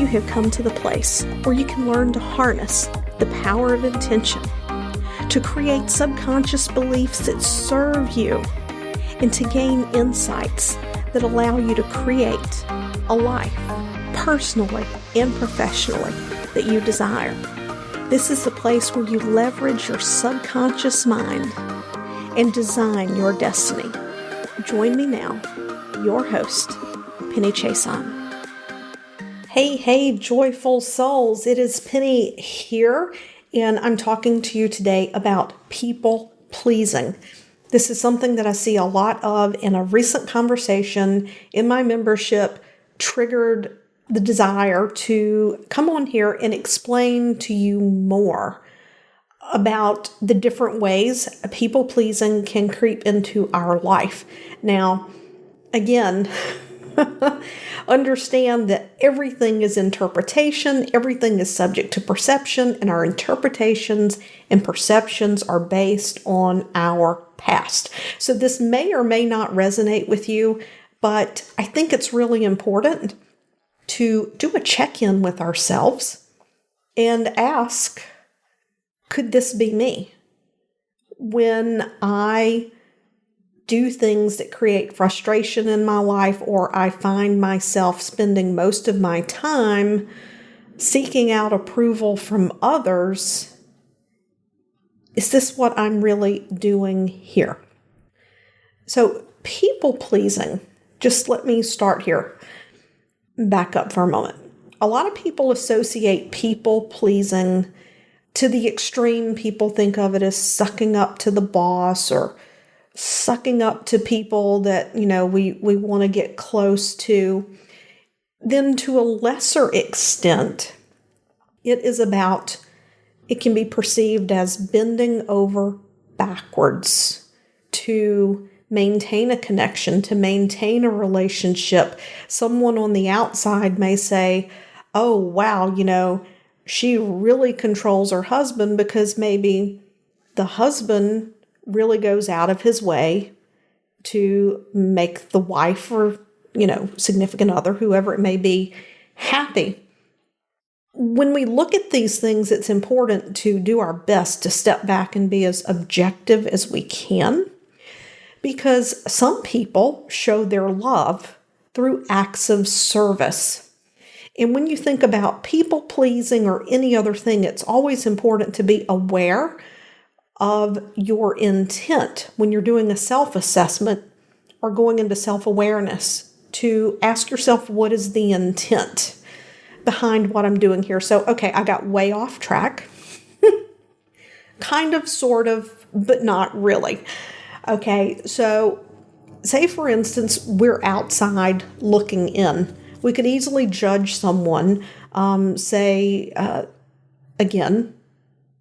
you have come to the place where you can learn to harness the power of intention, to create subconscious beliefs that serve you, and to gain insights that allow you to create a life, personally and professionally, that you desire. This is the place where you leverage your subconscious mind and design your destiny. Join me now, your host, Penny Chason. Hey, joyful souls. It is Penny here, and I'm talking to you today about people pleasing. This is something that I see a lot of, and a recent conversation in my membership triggered the desire to come on here and explain to you more about the different ways people pleasing can creep into our life. Now, again, understand that everything is interpretation, everything is subject to perception, and our interpretations and perceptions are based on our past. So this may or may not resonate with you, but I think it's really important to do a check-in with ourselves and ask, could this be me? When I do things that create frustration in my life, or I find myself spending most of my time seeking out approval from others, is this what I'm really doing here? So people pleasing, just let me start here. Back up for a moment. A lot of people associate people pleasing to the extreme. People think of it as sucking up to the boss or sucking up to people that, we want to get close to. Then to a lesser extent, it can be perceived as bending over backwards to maintain a connection, to maintain a relationship. Someone on the outside may say, oh, wow, she really controls her husband, because maybe the husband really goes out of his way to make the wife or, significant other, whoever it may be, happy. When we look at these things, it's important to do our best to step back and be as objective as we can, because some people show their love through acts of service. And when you think about people pleasing or any other thing, it's always important to be aware of your intent when you're doing a self-assessment or going into self-awareness, to ask yourself, what is the intent behind what I'm doing here? So, okay, I got way off track. Kind of, sort of, but not really. Okay, so say for instance, we're outside looking in. We could easily judge someone, again,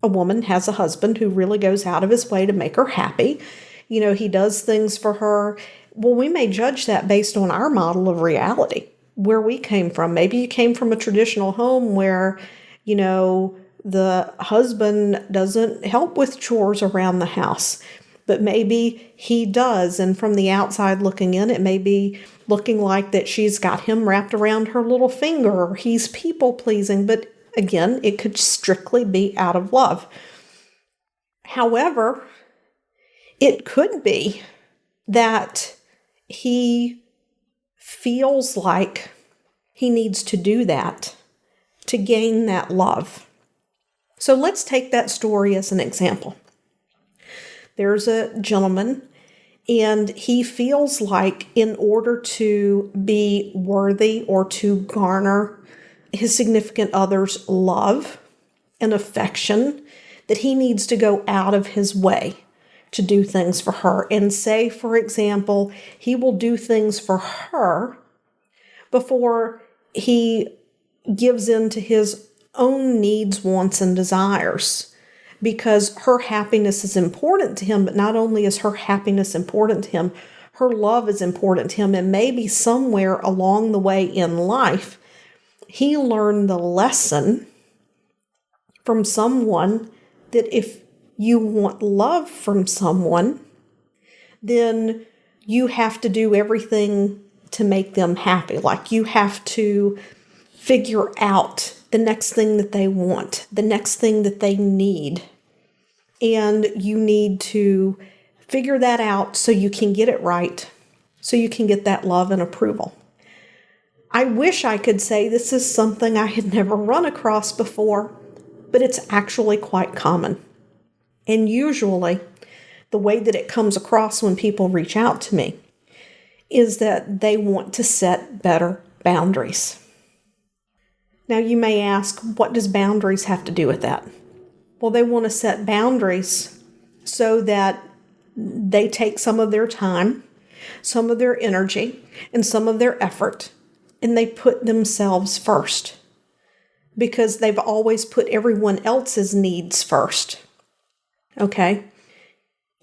a woman has a husband who really goes out of his way to make her happy. He does things for her. Well, we may judge that based on our model of reality, where we came from. Maybe you came from a traditional home where, the husband doesn't help with chores around the house, but maybe he does. And from the outside looking in, it may be looking like that she's got him wrapped around her little finger, or he's people pleasing. But again, it could strictly be out of love. However, it could be that he feels like he needs to do that to gain that love. So let's take that story as an example. There's a gentleman, and he feels like in order to be worthy or to garner his significant other's love and affection, that he needs to go out of his way to do things for her. And say, for example, he will do things for her before he gives in to his own needs, wants, and desires, because her happiness is important to him. But not only is her happiness important to him, her love is important to him. And maybe somewhere along the way in life, he learned the lesson from someone that if you want love from someone, then you have to do everything to make them happy. Like you have to figure out the next thing that they want, the next thing that they need. And you need to figure that out so you can get it right, so you can get that love and approval. I wish I could say this is something I had never run across before, but it's actually quite common. And usually, the way that it comes across when people reach out to me is that they want to set better boundaries. Now, you may ask, what does boundaries have to do with that? Well, they want to set boundaries so that they take some of their time, some of their energy, and some of their effort, and they put themselves first because they've always put everyone else's needs first. Okay?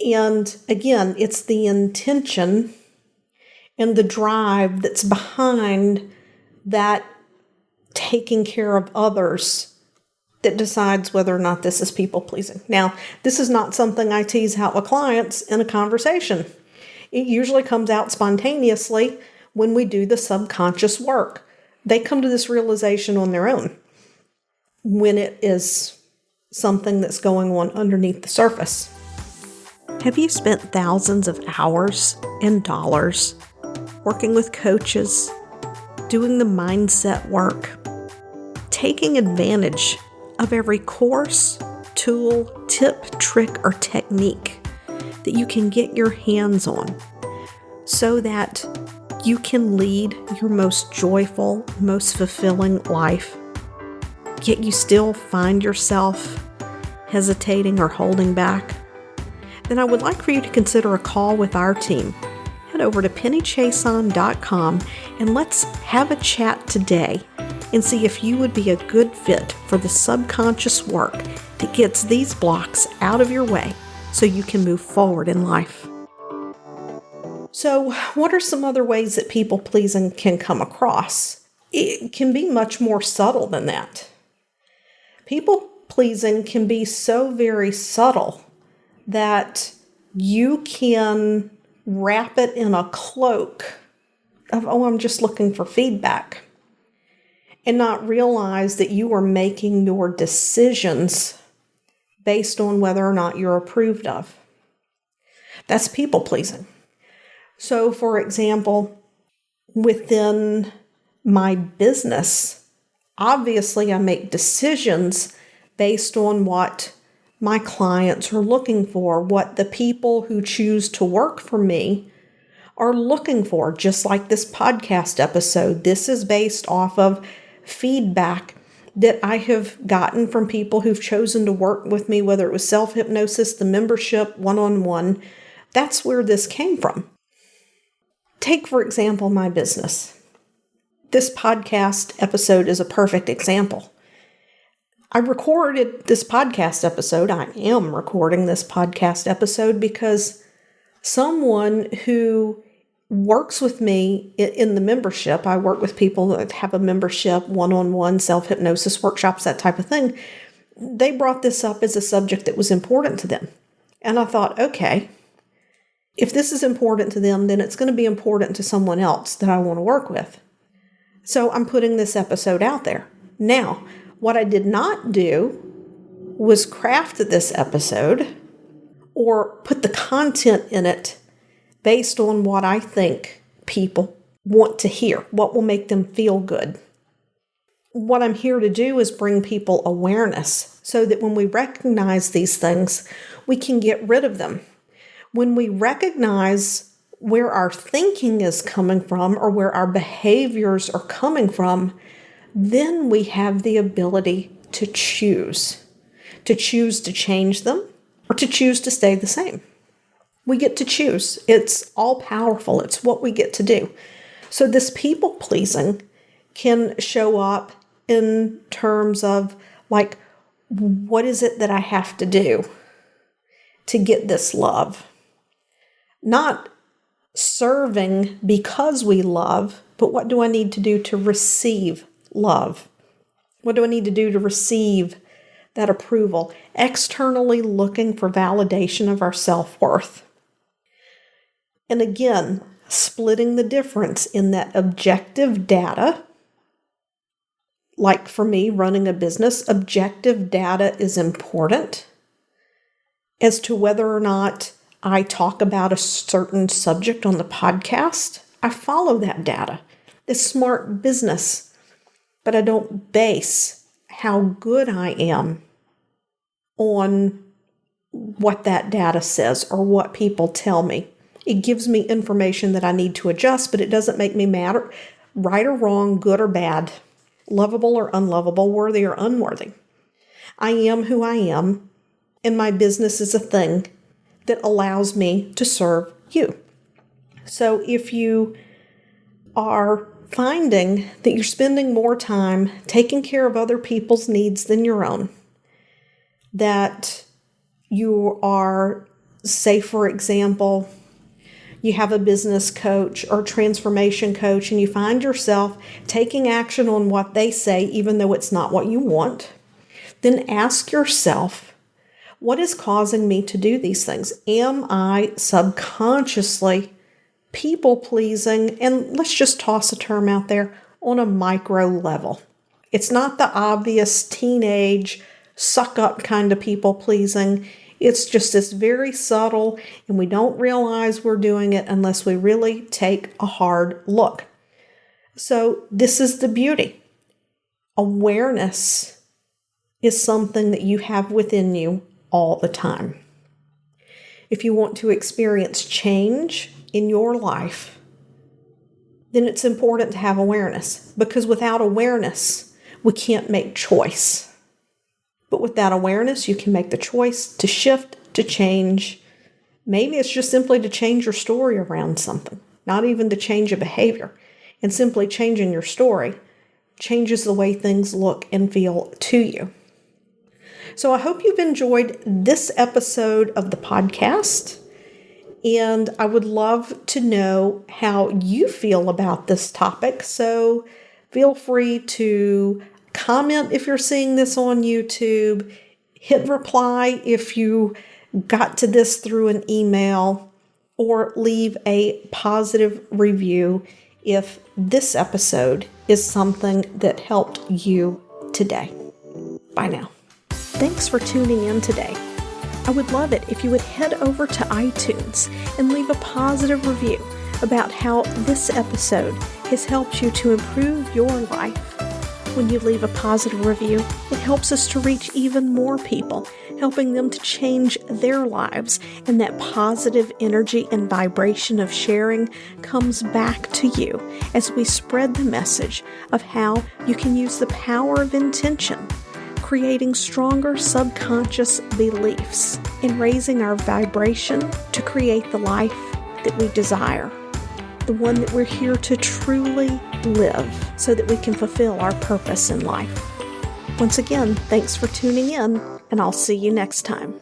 And again, it's the intention and the drive that's behind that taking care of others that decides whether or not this is people pleasing. Now, this is not something I tease out with clients in a conversation. It usually comes out spontaneously when we do the subconscious work. They come to this realization on their own when it is something that's going on underneath the surface. Have you spent thousands of hours and dollars working with coaches, doing the mindset work, taking advantage of every course, tool, tip, trick, or technique that you can get your hands on so that you can lead your most joyful, most fulfilling life, yet you still find yourself hesitating or holding back? Then I would like for you to consider a call with our team. Head over to pennychason.com and let's have a chat today and see if you would be a good fit for the subconscious work that gets these blocks out of your way so you can move forward in life. So, what are some other ways that people pleasing can come across? It can be much more subtle than that. People pleasing can be so very subtle that you can wrap it in a cloak of, I'm just looking for feedback, and not realize that you are making your decisions based on whether or not you're approved of. That's people pleasing. So, for example, within my business, obviously I make decisions based on what my clients are looking for, what the people who choose to work for me are looking for. Just like this podcast episode, this is based off of feedback that I have gotten from people who've chosen to work with me, whether it was self-hypnosis, the membership, one-on-one. That's where this came from. Take, for example, my business. This podcast episode is a perfect example. I recorded this podcast episode. I am recording this podcast episode because someone who works with me in the membership, I work with people that have a membership, one-on-one, self-hypnosis workshops, that type of thing. They brought this up as a subject that was important to them. And I thought, okay, if this is important to them, then it's going to be important to someone else that I want to work with. So I'm putting this episode out there. Now, what I did not do was craft this episode or put the content in it based on what I think people want to hear, what will make them feel good. What I'm here to do is bring people awareness so that when we recognize these things, we can get rid of them. When we recognize where our thinking is coming from or where our behaviors are coming from, then we have the ability to choose to change them or to choose to stay the same. We get to choose. It's all powerful. It's what we get to do. So this people pleasing can show up in terms of like, what is it that I have to do to get this love? Not serving because we love, but what do I need to do to receive love? What do I need to do to receive that approval? Externally looking for validation of our self-worth. And again, splitting the difference in that objective data like for me, running a business, objective data is important as to whether or not I talk about a certain subject on the podcast. I follow that data. It's smart business, but I don't base how good I am on what that data says or what people tell me. It gives me information that I need to adjust, but it doesn't make me mad or right or wrong, good or bad, lovable or unlovable, worthy or unworthy. I am who I am, and my business is a thing that allows me to serve you. So if you are finding that you're spending more time taking care of other people's needs than your own, that you are, say for example, you have a business coach or transformation coach and you find yourself taking action on what they say even though it's not what you want, then ask yourself, what is causing me to do these things? Am I subconsciously people-pleasing? And let's just toss a term out there, on a micro level. It's not the obvious teenage, suck-up kind of people-pleasing. It's just this very subtle, and we don't realize we're doing it unless we really take a hard look. So this is the beauty. Awareness is something that you have within you all the time. If you want to experience change in your life, then it's important to have awareness, because without awareness, we can't make choice. But with that awareness, you can make the choice to shift, to change. Maybe it's just simply to change your story around something, not even to change a behavior. And simply changing your story changes the way things look and feel to you. So I hope you've enjoyed this episode of the podcast. And I would love to know how you feel about this topic. So feel free to comment if you're seeing this on YouTube, hit reply if you got to this through an email, or leave a positive review if this episode is something that helped you today. Bye now. Thanks for tuning in today. I would love it if you would head over to iTunes and leave a positive review about how this episode has helped you to improve your life. When you leave a positive review, it helps us to reach even more people, helping them to change their lives, and that positive energy and vibration of sharing comes back to you as we spread the message of how you can use the power of intention, creating stronger subconscious beliefs, and raising our vibration to create the life that we desire, the one that we're here to truly live so that we can fulfill our purpose in life. Once again, thanks for tuning in, and I'll see you next time.